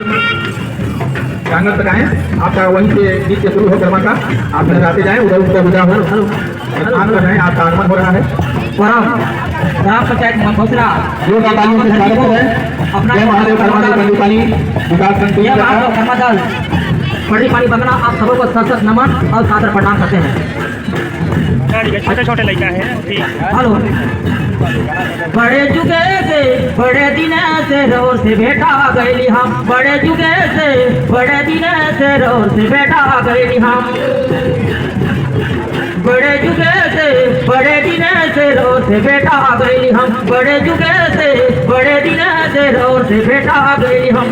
प्रांगण तक आए, आपका वहीं से गीत शुरू हो कर्मा का, आप नजर आते जाए, उधर उधर गुजरा हो आगमन कर रहे हैं, आपका आगमन हो रहा है। ग्राम पंचायत घोषणा जो तालियों से स्वागत है अपना महादेव कर्मादल पानी विकास कर्मादल पड़ी पानी बंदना आप सबों को सशक्त नमन और सादर प्रणाम करते हैं। छोटे छोटे लड़का है। हेलो, बड़े जुगे से बड़े दिन से रोर से बेटा गईली हम, बड़े जुगे से बड़े दिन से रोर से बेटा गईली हम, बड़े जुगे से बड़े दिन से रोर से बेटा गईली हम, बड़े जुगे से बड़े दिन से रोर से बेटा गईली हम।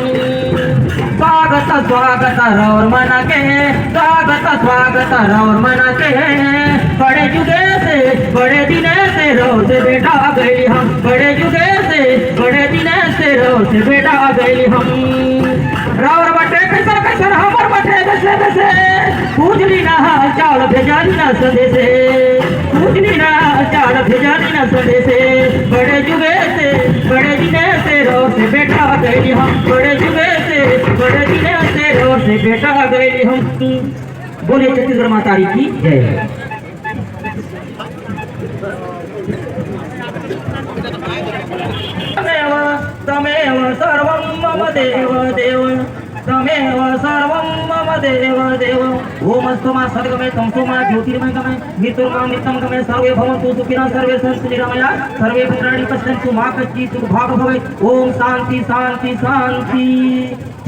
स्वागत स्वागत रौर मन के, स्वागत स्वागत रौर मन के, बड़े जुगे से बड़े दिन से रोर से बेटा गईली हम, बड़े जुगे से बड़े दिन से रोर से बेटा गईली हम। रौर बटे कैसर कैसर हमर बटे कैसे कैसे, पूजली ना चाल भेजाली ना संदेशे, पूजली ना चाल भेजाली ना संदेशे, बड़े जुगे से बड़े दिन से रोर से बेटा गईली हम, बड़े जुगे से बड़े दिन से रोर से बेटा गईली हम। बोले छत्तीसगढ़ माता की जय। तमेव सर्वं मम देव देव, तमेव सर्वं मम देव देव। ओमस्तु मा सद्गमे तमसो मा ज्योतिर्मयगमे मृत्युर्मामृतं गमे सर्वे भवन्तु सुखिनः सर्वे सन्तु निरामया सर्वे भद्राणि पश्यन्तु मा कश्चित् दुर्भाग् भवेत्। ओम शांति शांति शांति।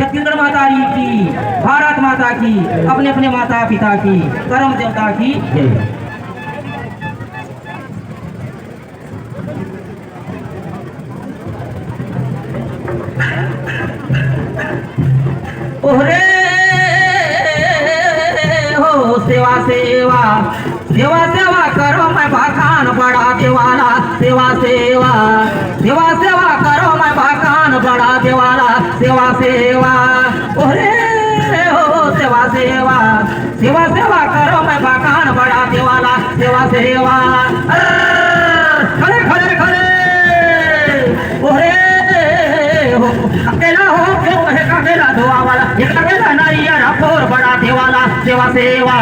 छत्तीसगढ़ माता की, भारत माता की, अपने अपने माता पिता की, कर्म देवता की जय। ओहरे हो सेवा सेवा सेवा सेवा करो मैं भाखान बड़ा देवाला, सेवा सेवा सेवा सेवा करो मैं भाखान बड़ा देवाला, सेवा सेवा। ओहरे हो सेवा सेवा सेवा सेवा करो मैं भाखान बड़ा देवाला, सेवा सेवा। खड़े खड़े खड़े ओहरे हो अकेला हो क्यों है अकेला धोआ वाला, एक अकेला नारियर फोर बड़ा देवाला, सेवा सेवा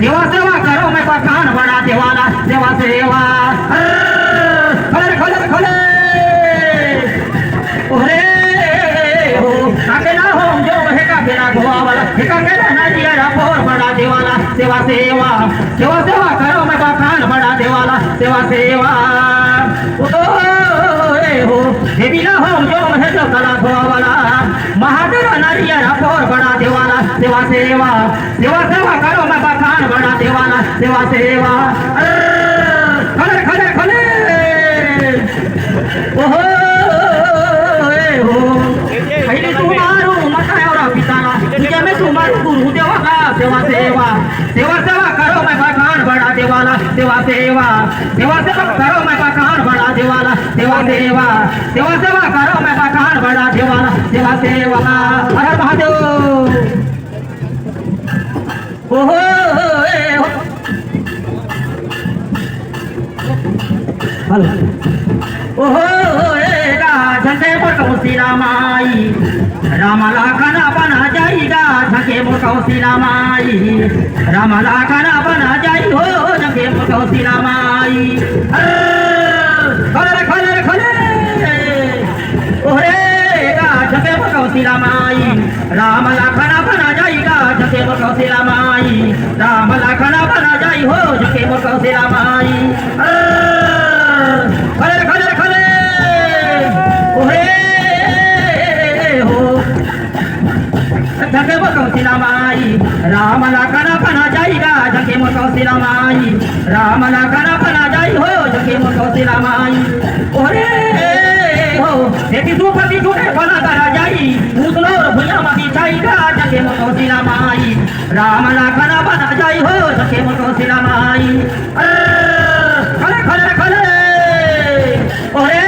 सेवा सेवा करो मैं पठान बड़ा देवाला, सेवा सेवा। खड़े खड़े खड़े ओरे हो अकेला हो जो है अकेला धोआ वाला, एक अकेला नारियर फोर बड़ा देवाला, सेवा सेवा सेवा सेवा करो मैं पठान बड़ा देवाला, सेवा सेवा। हो देवी ना हो जो है जो कला धोआ वाला, महादेव नारियर फोर बड़ा देवाला, सेवा सेवा सेवा सेवा करो मैं बखान बड़ा देवाला, सेवा सेवा। खड़े खड़े खड़े ओहो हो पहले तुम्हारू माता और पिताना तुझे मैं तुम्हारू गुरु देवाला, सेवा सेवा सेवा सेवा करो मैं बखान बड़ा देवाला, सेवा सेवा सेवा सेवा करो मैं बखान बड़ा देवाला, सेवा सेवा सेवा सेवा करो मैं बखान बड़ा देवाला, सेवा सेवा। हर महादेव ओहो हेलो ओहो झंडे पर कौशी रामाई रामला खाना बना जाएगा, झंडे पर कौशी रामाई रामला खाना बना जाई हो, झंडे पर कौशी रामाई। खड़े खड़े खड़े ओहरे झंडे पर कौशी रामाई रामला खाना बना जाएगा, झंडे पर कौशी रामाई रामला खाना बना जाई हो, झंडे पर कौशी रामाई। खड़े खड़े खड़े ओहे हो झंडे पर कौशी रामाई रामला खाना बना जाएगा, झंडे पर कौशी रामाई रामला खाना बना जाई हो, झंडे पर कौशी रामाई। ओरे हो देखी सुपति सुने बना करा जाई, उतलो भुइया में बिछाईगा, झंडे पर कौशी रामाई रामला खाना बना जाई हो, झंडे पर कौशी रामाई। खड़े खड़े खड़े ओरे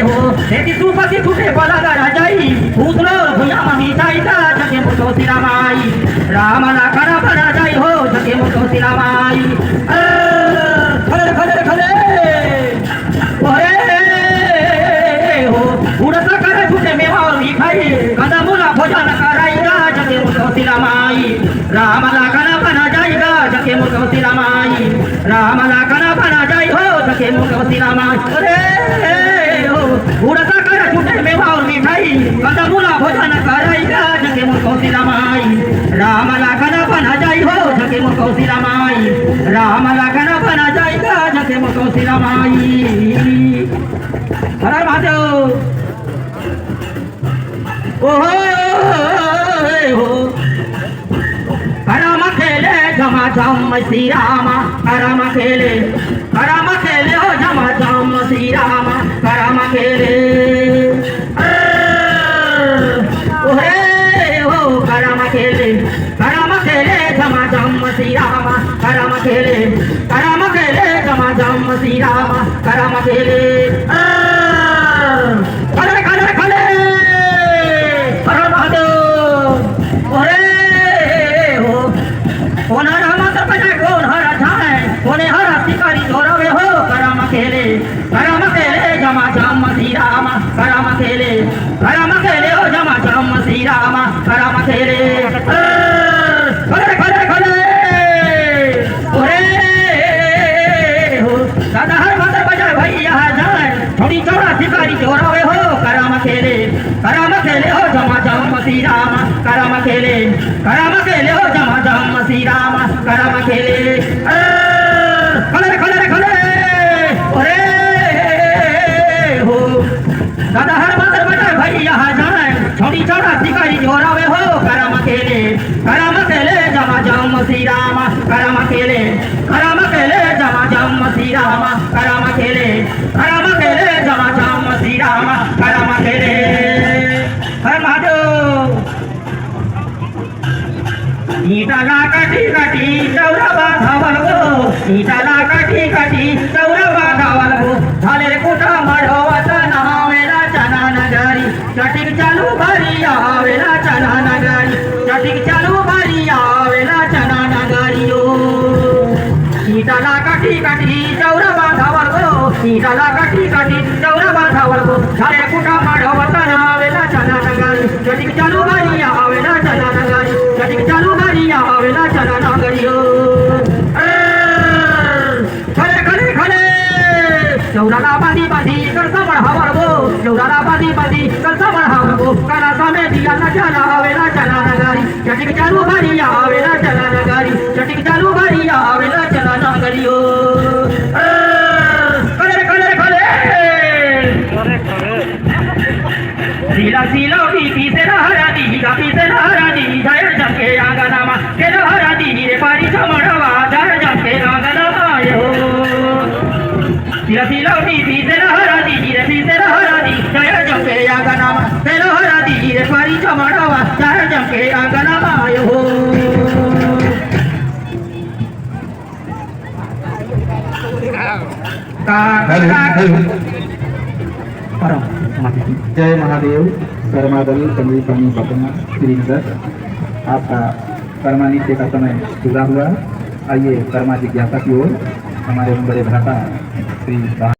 हो देखी सुपति सुने बना करा जाई, उतलो भुइया में बिछाईगा, झंडे पर कौशी रामाई रामला खाना बना जाई हो, झंडे पर कौशी रामाई। खड़े खड़े खड़े ओरे हो उड़ता करे छूटे मेवा और मिठाई, कंदा मुला मुख रामा अरे हो उड़ता कर छूटे मेवा और मिठाई कंदमुला भोजन कराईगा झके मुख रामाई राम लागन बना जाई हो झके मुख रामाई राम लागन बना जाईगा झके मुख रामाई हर हर महादेव ओहो करम खेले झमा झम श्री रामा करम खेले हो झमा झम श्री रामा करम खेले ओहे हो करम खेले झमा झम श्री रामा करम खेले झमा झम श्री रामा करम खेले खले खले खले हर महादेव ओरे हो कोण रामाचं बजाय कोण हर झाय कोणे हर शिकारी जोरावे हो करम खेले जमा जम श्री राम करम खेले हो जमा जम श्री राम करम खेले खले खले खले ओरे हो दादा हर मात्र बजाय भैया जाय थोड़ी चौड़ा शिकारी जोरावे हो करम खेले हो जमा जम श्री राम करम खेले हो जमा जम श्री राम करम खेले खले खले खले ओरे हो दादा हर मात्र बजाय भैया जाए छोड़ी चौड़ा शिकारी जोरावे हो करम खेले जमा जम श्री राम करम खेले जमा जम श्री राम करम खेले जमा जम श्री राम करम खेले हर महादेव ईटाला काठी काठी चौरा बांधावल गो ईटाला काठी काठी चौरा बांधावल गो झाले रे कुठा मढवाचा नावेला चना नगरी चटिक चालू भारी आवेला चना नगरी चटिक चालू भारी आवेला चना नगरी ओ ईटाला काठी काठी चौरा बांधावल गो ईटाला काठी काठी चौरा बांधावल गो झाले रे कुठा मढवाचा नावेला चना नगरी चटिक चालू भारी आवेला चना नगरी चटिक चालू भारी आवेला चना नगरी ओ खले खले खले चौराला बांधी बांधी करसा बढ़ावर गो चौराला बांधी बांधी करसा बढ़ावर गो काला सामे दिया न चला आवेला चना नगरी चटिक चालू भारी आवेला चना नगरी चटिक चालू भारी आवेला चना नगरी ओ खले खले खले सीला सीला पीसे हरादी जय जमके आंगनामा के हरादी रे पारी चमड़वा जय जमके आंगनामा हो सीला सीला पीसे हरादी जय जमके आंगनामा के हरादी रे पारी चमड़वा जय जमके आंगनामा हो जय महादेव कर्मादल कमली पानी पटना श्रीनगर। आपका कर्मा नित्य का समय पूरा हुआ। आइए कर्मा जिज्ञासा की ओर हमारे बड़े भ्राता श्री